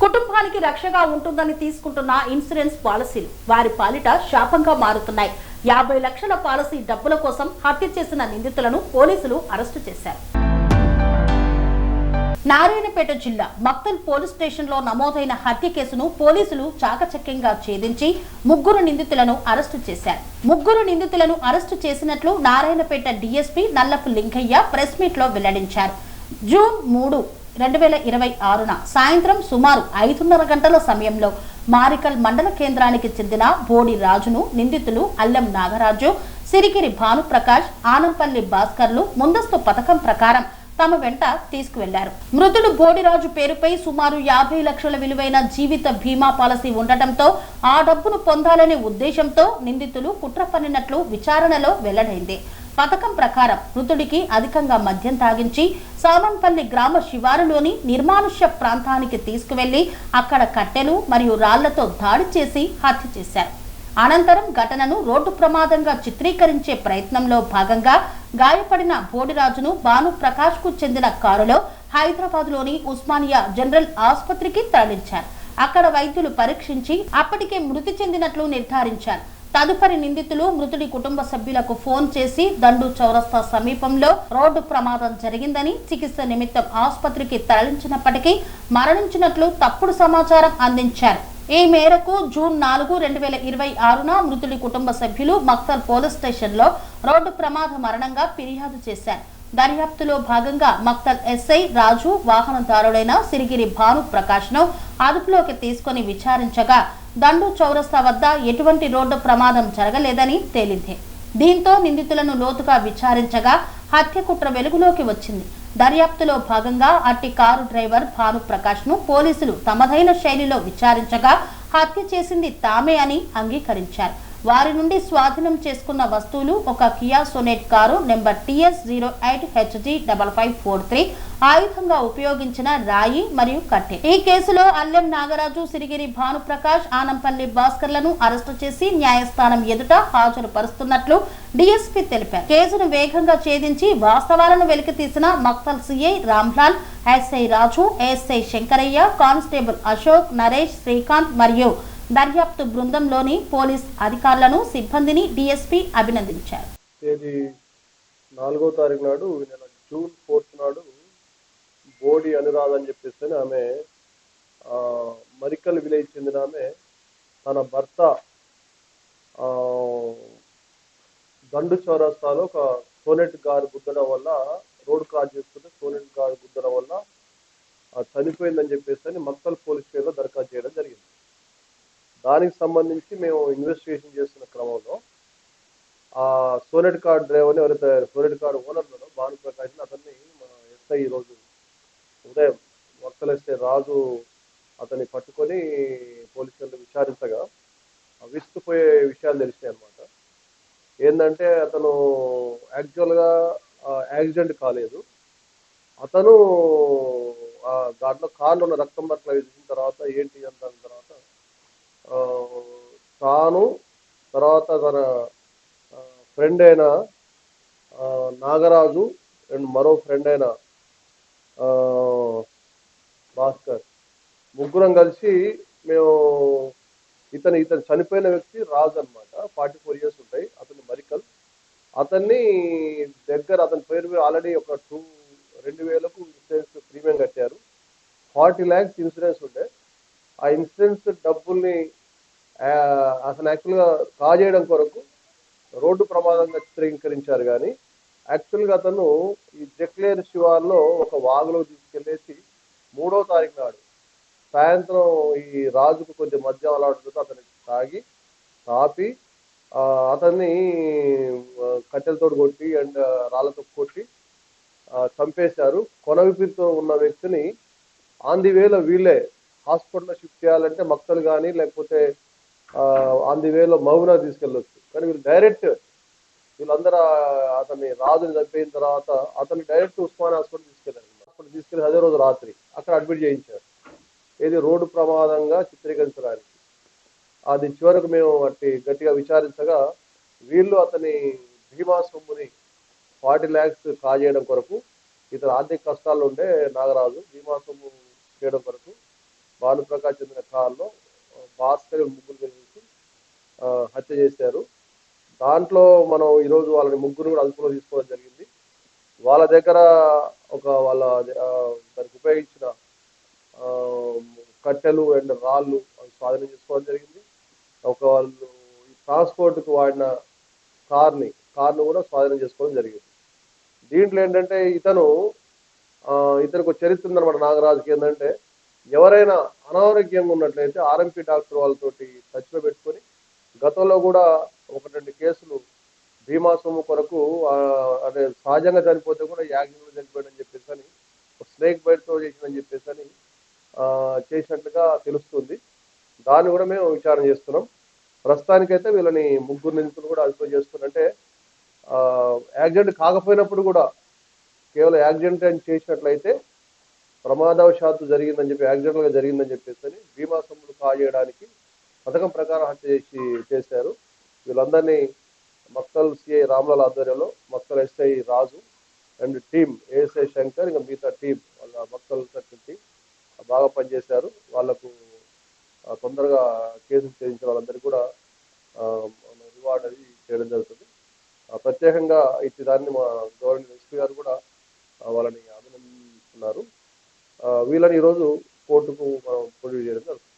కుటుంబానికి రక్షగా ఉంటుందని తీసుకుంటున్న ఇన్సూరెన్స్ పాలసీలు వారి పాలిట శాపంగా మారుతున్నాయి. 50 లక్షల పాలసీ డబ్బుల కోసం హత్య చేసిన నిందితులను పోలీసులు అరెస్టు చేశారు. నారాయణపేట జిల్లా మక్తల్ పోలీస్ స్టేషన్లో నమోదైన హత్య కేసును పోలీసులు చాకచక్యంగా ఛేదించి ముగ్గురు నిందితులను అరెస్టు చేశారు. ముగ్గురు నిందితులను అరెస్టు చేసినట్లు నారాయణపేట డీఎస్పీ నల్లపు లింగయ్య ప్రెస్ మీట్ లో వెల్లడించారు. జూన్ 3, 2026న సాయంత్రం సుమారు 5:30 గంటల సమయంలో మారికల్ మండల కేంద్రానికి చెందిన బోడి రాజును నిందితులు అల్లెం నాగరాజు, సిరిగిరి భానుప్రకాష్, ఆనంపల్లి భాస్కర్లు ముందస్తు పథకం ప్రకారం తమ వెంట తీసుకువెళ్లారు. మృతుడు బోడిరాజు పేరుపై సుమారు 50 లక్షల విలువైన జీవిత బీమా పాలసీ ఉండటంతో ఆ డబ్బును పొందాలనే ఉద్దేశంతో నిందితులు కుట్ర పన్నినట్లు విచారణలో వెల్లడైంది. పథకం ప్రకారం మృతుడికి అధికంగా మద్యం తాగించి సామన్పల్లి గ్రామ శివారులోని నిర్మానుష్య ప్రాంతానికి తీసుకువెళ్లి అక్కడ కట్టెలు మరియు రాళ్లతో దాడి చేసి హత్య చేశారు. అనంతరం ఘటనను రోడ్డు ప్రమాదంగా చిత్రీకరించే ప్రయత్నంలో భాగంగా గాయపడిన బోడిరాజును భానుప్రకాష్ కు చెందిన కారులో హైదరాబాద్ లోని ఉస్మానియా జనరల్ ఆసుపత్రికి తరలించారు. అక్కడ వైద్యులు పరీక్షించి అప్పటికే మృతి చెందినట్లు నిర్ధారించారు. తదుపరి నిందితులు మృతుడి కుటుంబ సభ్యులకు ఫోన్ చేసి దండు చౌరస్తా సమీపంలో రోడ్డు ప్రమాదం జరిగిందని, చికిత్స నిమిత్తం ఆసుపత్రికి తరలించినప్పటికీ మరణించినట్లు తప్పుడు సమాచారం అందించారు. ఈ మేరకు జూన్ 4, 2026న మృతుడి కుటుంబ సభ్యులు మక్తల్ పోలీస్ స్టేషన్ లో రోడ్డు ప్రమాద మరణంగా ఫిర్యాదు చేశారు. దర్యాప్తులో భాగంగా మక్తల్ ఎస్ఐ రాజు వాహనదారుడైన సిరిగిరి భానుప్రకాష్ ను అదుపులోకి తీసుకుని విచారించగా దండు చౌరస్తా వద్ద ఎటువంటి రోడ్డు ప్రమాదం జరగలేదని తేలింది. దీంతో నిందితులను లోతుగా విచారించగా హత్య కుట్ర వెలుగులోకి వచ్చింది. దర్యాప్తులో భాగంగా అట్టి కారు డ్రైవర్ భానుప్రకాష్ ను పోలీసులు తమదైన శైలిలో విచారించగా హత్య చేసింది తామే అని అంగీకరించారు. వారి నుండి స్వాధీనం చేసుకున్న వస్తువులు ఒక Kia Sonet car number TS08HG5543, ఆయుధంగా ఉపయోగించిన రాయి మరియు కట్టె. ఈ కేసులో అల్లెం నాగరాజు, సిరిగిరి భానుప్రకాష్, ఆనంపల్లి భాస్కర్లను అరెస్టు చేసి న్యాయస్థానం ఎదుట హాజరుపరుస్తున్నట్లు డీఎస్పీ తెలిపారు. కేసును వేగంగా ఛేదించి వాస్తవాలను వెలికితీసిన మక్తల్ సిఐ రామ్లాల్, ఎస్ఐ రాజు, ఎస్ఐ శంకరయ్య, కానిస్టేబుల్ అశోక్, నరేష్, శ్రీకాంత్ మరియు దర్యాప్తు బృందంలోని పోలీస్ అధికారులను, సిబ్బందిని డీఎస్పీ అభినందించారు. 4వ తారీఖు నాడు, జూన్ 4 నాడు బోడి అనురాధ అని చెప్పేసి ఆమె మరికల్ విలేజ్ చెందిన ఆమె తన భర్త దండు చౌరస్తాలో ఒక సోనెట్ కారు గుద్దడం వల్ల, రోడ్డు క్రాస్ చేస్తుంటే సోనెట్ కారు గుద్దడం వల్ల చనిపోయిందని చెప్పేసి మక్తల్ పోలీస్ స్టేషన్లో దరఖాస్తు చేయడం జరిగింది. దానికి సంబంధించి మేము ఇన్వెస్టిగేషన్ చేస్తున్న క్రమంలో ఆ సోనెట్ కార్ డ్రైవర్ని, ఎవరైతే సోనెట్ కార్ ఓనర్లో భానుప్రకాష్ అతన్ని మన ఎస్ఐ ఈరోజు ఉదయం మక్తల్ ఎస్ఐ రాజు అతన్ని పట్టుకొని పోలీసులను విచారించగా విస్తుపోయే విషయాలు తెలిసినాయి అన్నమాట. ఏంటంటే అతను యాక్చువల్గా యాక్సిడెంట్ కాలేదు. అతను దాంట్లో కార్లో ఉన్న రక్తం బట్టలు వేసిన తర్వాత ఏంటి అంత తర్వాత తాను తర్వాత తన ఫ్రెండ్ అయిన నాగరాజు అండ్ మరో ఫ్రెండ్ అయిన భాస్కర్ ముగ్గురం కలిసి మేము ఇతను చనిపోయిన వ్యక్తి రాజు అనమాట, 44 years ఉంటాయి, అతని మరికల్. అతని పేరు ఆల్రెడీ ఒక 2,000కు ఇన్సూరెన్స్ ప్రీమియం కట్టారు. 40 lakhs ఇన్సూరెన్స్ ఉండే. ఆ ఇన్సూరెన్స్ డబ్బుల్ని అతను యాక్చువల్గా కాజేయడం కొరకు రోడ్డు ప్రమాదంగా చిత్రీకరించారు. కానీ యాక్చువల్గా అతను ఈ జక్లేర్ శివార్లో ఒక వాగులో తీసుకెళ్లేసి 3వ తారీఖు నాడు సాయంత్రం ఈ రాజుకు కొంచెం మద్యం అలవాటుతో అతన్ని తాపి అతన్ని కట్టెలతో కొట్టి అండ్ రాళ్లతో కొట్టి చంపేశారు. కొనవిపితో ఉన్న వ్యక్తిని ఆన్ ది వేలో వీళ్ళే హాస్పిటల్లో షిఫ్ట్ చేయాలంటే మక్తలు కానీ లేకపోతే ఆన్ ది వేలో మహబూబ్నగర్ తీసుకెళ్ళొచ్చు. కానీ వీళ్ళందరూ అతన్ని రాజుని చంపిన తర్వాత అతన్ని డైరెక్ట్ ఉస్మానియా హాస్పిటల్ తీసుకెళ్ళి అదే రోజు రాత్రి అక్కడ అడ్మిట్ చేయించారు. ఇది రోడ్డు ప్రమాదంగా చిత్రీకరించడానికి. అది చివరకు మేము గట్టిగా విచారించగా వీళ్ళు అతని బీమా సొమ్ముని 40 lakhs కాజేయడం కొరకు, ఇతను ఆర్థిక కష్టాల్లో ఉండే నాగరాజు బీమా సొమ్ము చేయడం కొరకు భానుప్రకాష్ చెందిన కారులో భాస్కర్ ముగ్గురు కలిసి హత్య చేశారు. దాంట్లో మనం ఈరోజు వాళ్ళని ముగ్గురు కూడా అదుపులో తీసుకోవడం జరిగింది. వాళ్ళ దగ్గర వాళ్ళ దానికి ఉపయోగించిన కట్టెలు అండ్ రాళ్ళు స్వాధీనం చేసుకోవడం జరిగింది. వాళ్ళు ట్రాన్స్పోర్ట్కి వాడిన కార్ను కూడా స్వాధీనం చేసుకోవడం జరిగింది. దీంట్లో ఏంటంటే ఇతనికి ఒక చరిత్ర ఉందన్నమాట నాగరాజుకి. ఏంటంటే ఎవరైనా అనారోగ్యంగా ఉన్నట్లయితే ఆర్ఎంపీ డాక్టర్ వాళ్ళతోటి టచ్లో పెట్టుకొని గతంలో కూడా 1-2 కేసులు బీమా సొమ్ము కొరకు అంటే సహజంగా చనిపోతే కూడా యాక్సిడెంట్ చనిపోయాడని చెప్పేసి అని స్నేక్ బైట్తో చేసిందని చెప్పేసి అని చేసినట్లుగా తెలుస్తుంది. దాన్ని కూడా మేము విచారణ చేస్తున్నాం. ప్రస్తుతానికైతే వీళ్ళని ముగ్గురు నిందితులు కూడా అదుపులో చేస్తున్నారు. అంటే యాక్సిడెంట్ కాకపోయినప్పుడు కూడా కేవలం యాక్సిడెంట్ అని చేసినట్లయితే ప్రమాదవశాత్తు జరిగిందని చెప్పి యాక్సిడెంట్గా జరిగిందని చెప్పేసి బీమా సొమ్ములు కాజేయడానికి పథకం ప్రకారం హత్య చేశారు. వీళ్ళందరినీ మక్తల్ సిఐ రామ్లాల్ ఆధ్వర్యంలో Makthal SI Raju and team ASI Shankar ఇంకా మిగతా టీం వాళ్ళ మక్తల్ సర్కిల్ టీం బాగా పనిచేశారు. వాళ్లకు తొందరగా కేసులు చేయించిన వాళ్ళందరికీ కూడా రివార్డ్ అది చేయడం జరుగుతుంది. ప్రత్యేకంగా ఇచ్చి దాన్ని మా గవర్నమెంట్ ఎస్పీ గారు కూడా వాళ్ళని అభినందిస్తున్నారు. వీళ్ళని ఈరోజు కోర్టుకు మనం ప్రొడ్యూస్ చేయడం జరుగుతుంది.